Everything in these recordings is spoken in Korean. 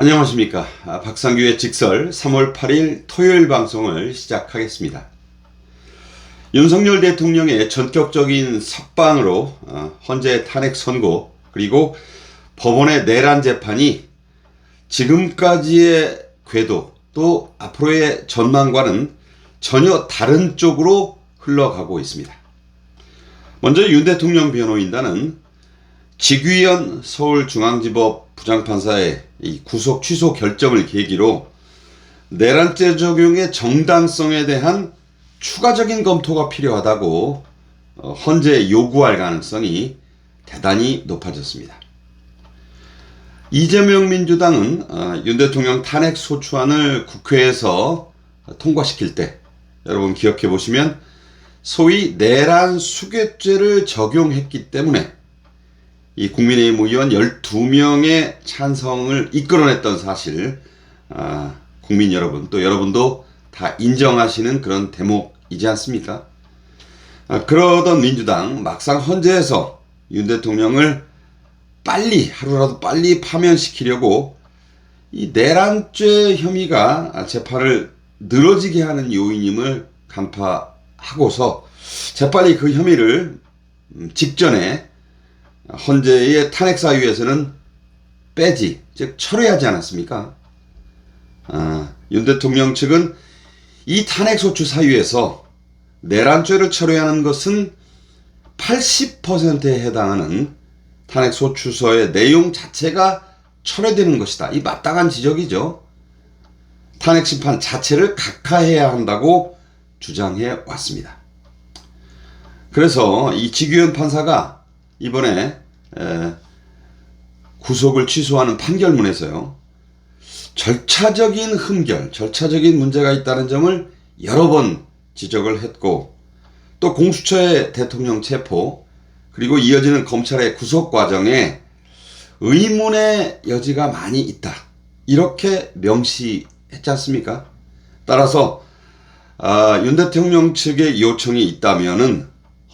안녕하십니까. 박상규의 직설 3월 8일 토요일 방송을 시작하겠습니다. 윤석열 대통령의 전격적인 석방으로 헌재 탄핵 선고 그리고 법원의 내란 재판이 지금까지의 궤도 또 앞으로의 전망과는 전혀 다른 쪽으로 흘러가고 있습니다. 먼저 윤 대통령 변호인단은 직위현 서울중앙지법 부장판사의 이 구속 취소 결정을 계기로 내란죄 적용의 정당성에 대한 추가적인 검토가 필요하다고 헌재에 요구할 가능성이 대단히 높아졌습니다. 이재명 민주당은 윤 대통령 탄핵 소추안을 국회에서 통과시킬 때 여러분 기억해 보시면 소위 내란 수괴죄를 적용했기 때문에 이 국민의힘 의원 12명의 찬성을 이끌어냈던 사실 국민 여러분 또 여러분도 다 인정하시는 그런 대목이지 않습니까? 그러던 민주당 막상 헌재에서 윤 대통령을 빨리 하루라도 빨리 파면시키려고 이 내란죄 혐의가 재판을 늘어지게 하는 요인임을 간파하고서 재빨리 그 혐의를 직전에 헌재의 탄핵사유에서는 빼지, 즉 철회하지 않았습니까? 윤 대통령 측은 이 탄핵소추 사유에서 내란죄를 철회하는 것은 80%에 해당하는 탄핵소추서의 내용 자체가 철회되는 것이다. 이 마땅한 지적이죠. 탄핵심판 자체를 각하해야 한다고 주장해 왔습니다. 그래서 이 직위현 판사가 이번에 구속을 취소하는 판결문에서요, 절차적인 흠결, 절차적인 문제가 있다는 점을 여러 번 지적을 했고, 또 공수처의 대통령 체포 그리고 이어지는 검찰의 구속 과정에 의문의 여지가 많이 있다, 이렇게 명시했지 않습니까? 따라서 윤 대통령 측의 요청이 있다면은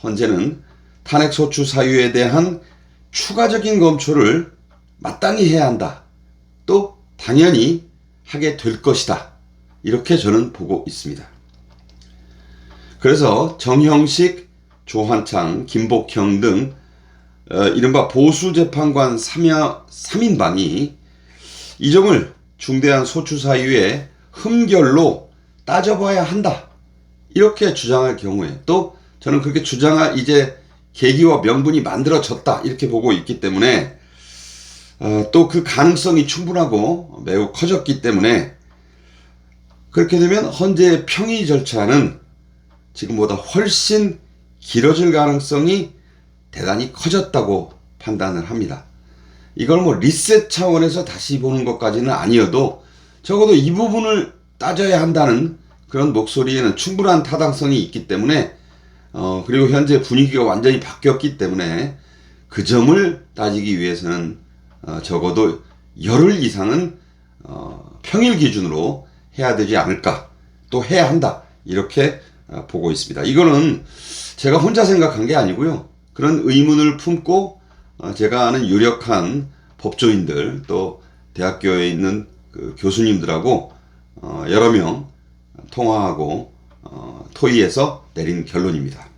헌재는 탄핵소추 사유에 대한 추가적인 검토를 마땅히 해야 한다. 또 당연히 하게 될 것이다. 이렇게 저는 보고 있습니다. 그래서 정형식, 조한창, 김복형 등 이른바 보수재판관 3인방이 이 점을 중대한 소추 사유의 흠결로 따져봐야 한다. 이렇게 주장할 경우에 또 저는 그렇게 주장할 이제 계기와 명분이 만들어졌다 이렇게 보고 있기 때문에 또 그 가능성이 충분하고 매우 커졌기 때문에 그렇게 되면 헌재의 평의 절차는 지금보다 훨씬 길어질 가능성이 대단히 커졌다고 판단을 합니다. 이걸 뭐 리셋 차원에서 다시 보는 것까지는 아니어도 적어도 이 부분을 따져야 한다는 그런 목소리에는 충분한 타당성이 있기 때문에 그리고 현재 분위기가 완전히 바뀌었기 때문에 그 점을 따지기 위해서는 적어도 열흘 이상은 평일 기준으로 해야 되지 않을까, 또 해야 한다, 이렇게 보고 있습니다. 이거는 제가 혼자 생각한 게 아니고요, 그런 의문을 품고 제가 아는 유력한 법조인들 또 대학교에 있는 그 교수님들하고 여러 명 통화하고 토의해서 내린 결론입니다.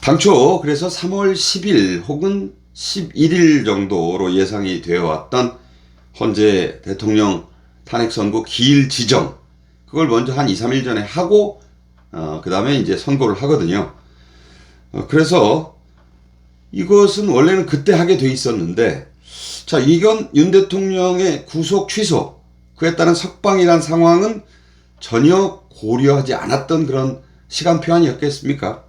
당초 그래서 3월 10일 혹은 11일 정도로 예상이 되어 왔던 헌재 대통령 탄핵 선고 기일 지정, 그걸 먼저 한 2, 3일 전에 하고 그 다음에 이제 선고를 하거든요. 그래서 이것은 원래는 그때 하게 돼 있었는데, 자, 이건 윤 대통령의 구속 취소, 그에 따른 석방이란 상황은 전혀 고려하지 않았던 그런 시간표 아니었겠습니까?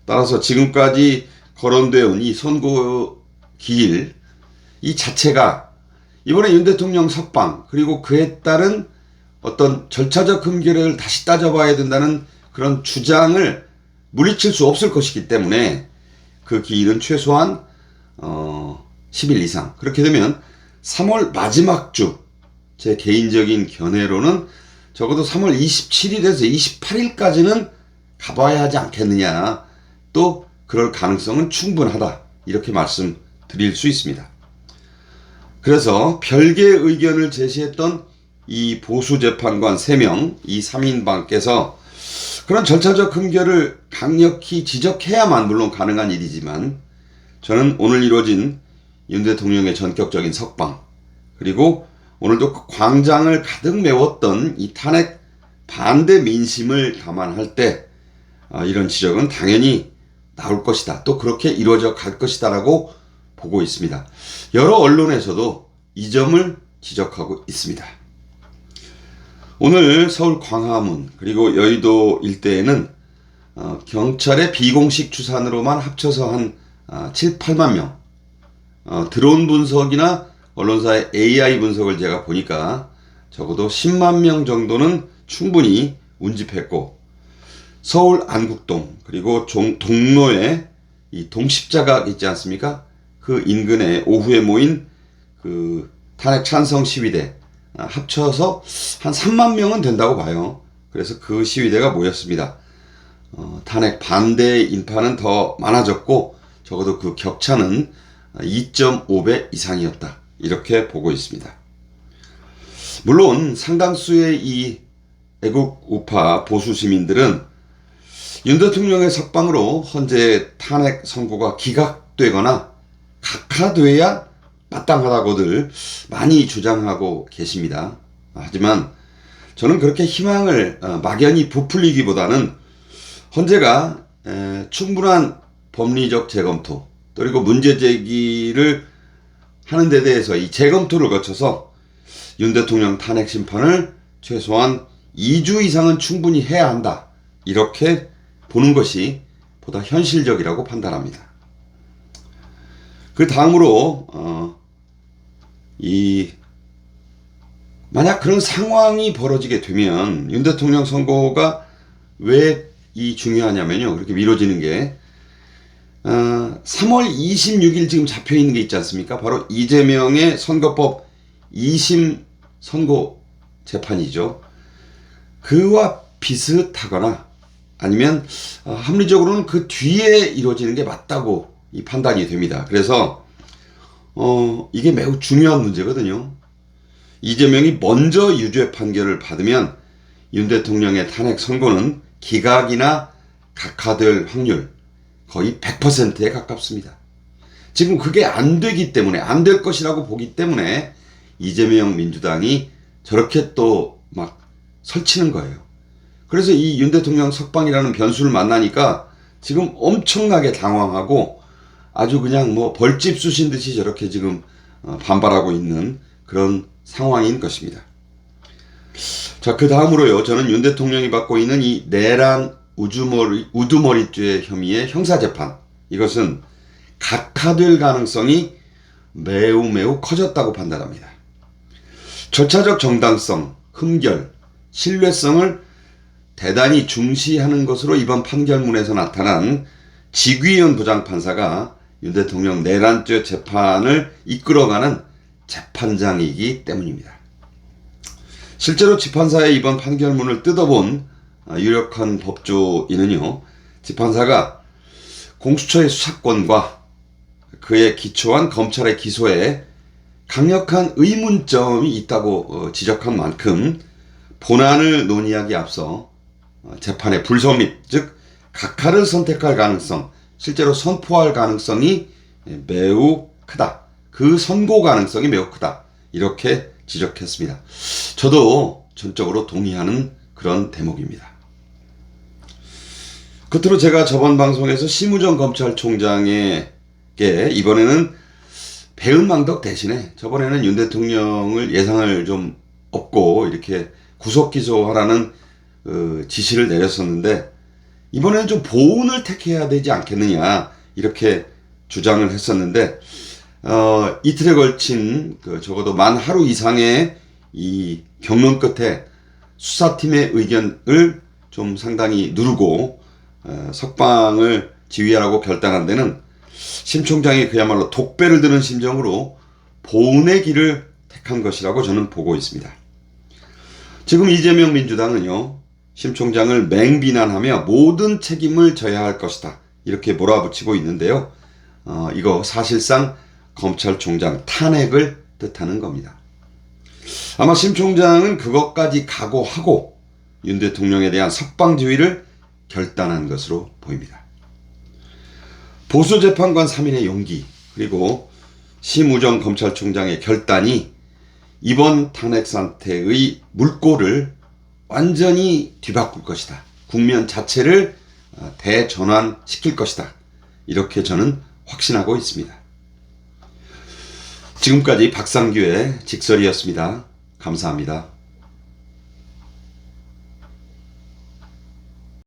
따라서 지금까지 거론되어 온 이 선고 기일 이 자체가 이번에 윤 대통령 석방 그리고 그에 따른 어떤 절차적 흠결을 다시 따져봐야 된다는 그런 주장을 물리칠 수 없을 것이기 때문에 그 기일은 최소한 10일 이상, 그렇게 되면 3월 마지막 주, 제 개인적인 견해로는 적어도 3월 27일에서 28일까지는 가봐야 하지 않겠느냐, 또 그럴 가능성은 충분하다, 이렇게 말씀드릴 수 있습니다. 그래서 별개의 의견을 제시했던 이 보수재판관 3명, 이 3인방께서 그런 절차적 흠결을 강력히 지적해야만 물론 가능한 일이지만, 저는 오늘 이루어진 윤 대통령의 전격적인 석방, 그리고 오늘도 그 광장을 가득 메웠던 이 탄핵 반대 민심을 감안할 때 이런 지적은 당연히 나올 것이다, 또 그렇게 이루어져 갈 것이다 라고 보고 있습니다. 여러 언론에서도 이 점을 지적하고 있습니다. 오늘 서울 광화문 그리고 여의도 일대에는 경찰의 비공식 추산으로만 합쳐서 한 7, 8만 명, 드론 분석이나 언론사의 AI 분석을 제가 보니까 적어도 10만 명 정도는 충분히 운집했고, 서울 안국동 그리고 동로에 이 동십자가 있지 않습니까? 그 인근에 오후에 모인 그 탄핵 찬성 시위대 합쳐서 한 3만 명은 된다고 봐요. 그래서 그 시위대가 모였습니다. 탄핵 반대 인파는 더 많아졌고 적어도 그 격차는 2.5배 이상이었다, 이렇게 보고 있습니다. 물론 상당수의 이 애국 우파 보수 시민들은 윤 대통령의 석방으로 헌재 탄핵 선고가 기각되거나 각하돼야 마땅하다고들 많이 주장하고 계십니다. 하지만 저는 그렇게 희망을 막연히 부풀리기보다는 헌재가 충분한 법리적 재검토, 그리고 문제 제기를 하는 데 대해서 이 재검토를 거쳐서 윤 대통령 탄핵 심판을 최소한 2주 이상은 충분히 해야 한다, 이렇게 보는 것이 보다 현실적이라고 판단합니다. 그 다음으로 만약 그런 상황이 벌어지게 되면 윤 대통령 선고가 왜 중요하냐면요, 그렇게 미뤄지는 게 3월 26일 지금 잡혀 있는 게 있지 않습니까? 바로 이재명의 선거법 2심 선고 재판이죠. 그와 비슷하거나 아니면 합리적으로는 그 뒤에 이루어지는 게 맞다고 이 판단이 됩니다. 그래서 이게 매우 중요한 문제거든요. 이재명이 먼저 유죄 판결을 받으면 윤 대통령의 탄핵 선고는 기각이나 각하될 확률 거의 100%에 가깝습니다. 지금 그게 안 되기 때문에, 안 될 것이라고 보기 때문에 이재명 민주당이 저렇게 또 막 설치는 거예요. 그래서 이 윤 대통령 석방이라는 변수를 만나니까 지금 엄청나게 당황하고 아주 그냥 뭐 벌집 쑤신 듯이 저렇게 지금 반발하고 있는 그런 상황인 것입니다. 자, 그 다음으로요, 저는 윤 대통령이 받고 있는 이 내란 우두머리죄 혐의의 형사재판, 이것은 각하될 가능성이 매우 커졌다고 판단합니다. 절차적 정당성, 흠결, 신뢰성을 대단히 중시하는 것으로 이번 판결문에서 나타난 지귀현 부장판사가 윤 대통령 내란죄 재판을 이끌어가는 재판장이기 때문입니다. 실제로 재판사의 이번 판결문을 뜯어본 유력한 법조인은요, 재판사가 공수처의 수사권과 그에 기초한 검찰의 기소에 강력한 의문점이 있다고 지적한 만큼 본안을 논의하기에 앞서 재판의 불성립, 즉 각하를 선택할 가능성, 실제로 선포할 가능성이 매우 크다, 그 선고 가능성이 매우 크다, 이렇게 지적했습니다. 저도 전적으로 동의하는 그런 대목입니다. 끝으로 제가 저번 방송에서 심우정 검찰총장에게 이번에는 배은망덕 대신에 저번에는 윤 대통령을 예상을 좀 업고 이렇게 구속 기소하라는 지시를 내렸었는데, 이번에는 좀 보온을 택해야 되지 않겠느냐, 이렇게 주장을 했었는데, 이틀에 걸친 적어도 만 하루 이상의 이 경론 끝에 수사팀의 의견을 좀 상당히 누르고 석방을 지휘하라고 결단한 데는 심 총장이 그야말로 독배를 드는 심정으로 보온의 길을 택한 것이라고 저는 보고 있습니다. 지금 이재명 민주당은요, 심 총장을 맹비난하며 모든 책임을 져야 할 것이다, 이렇게 몰아붙이고 있는데요. 이거 사실상 검찰총장 탄핵을 뜻하는 겁니다. 아마 심 총장은 그것까지 각오하고 윤 대통령에 대한 석방지휘를 결단한 것으로 보입니다. 보수재판관 3인의 용기 그리고 심우정 검찰총장의 결단이 이번 탄핵 사태의 물꼬를 완전히 뒤바꿀 것이다. 국면 자체를 대전환시킬 것이다. 이렇게 저는 확신하고 있습니다. 지금까지 박상규의 직설이었습니다. 감사합니다.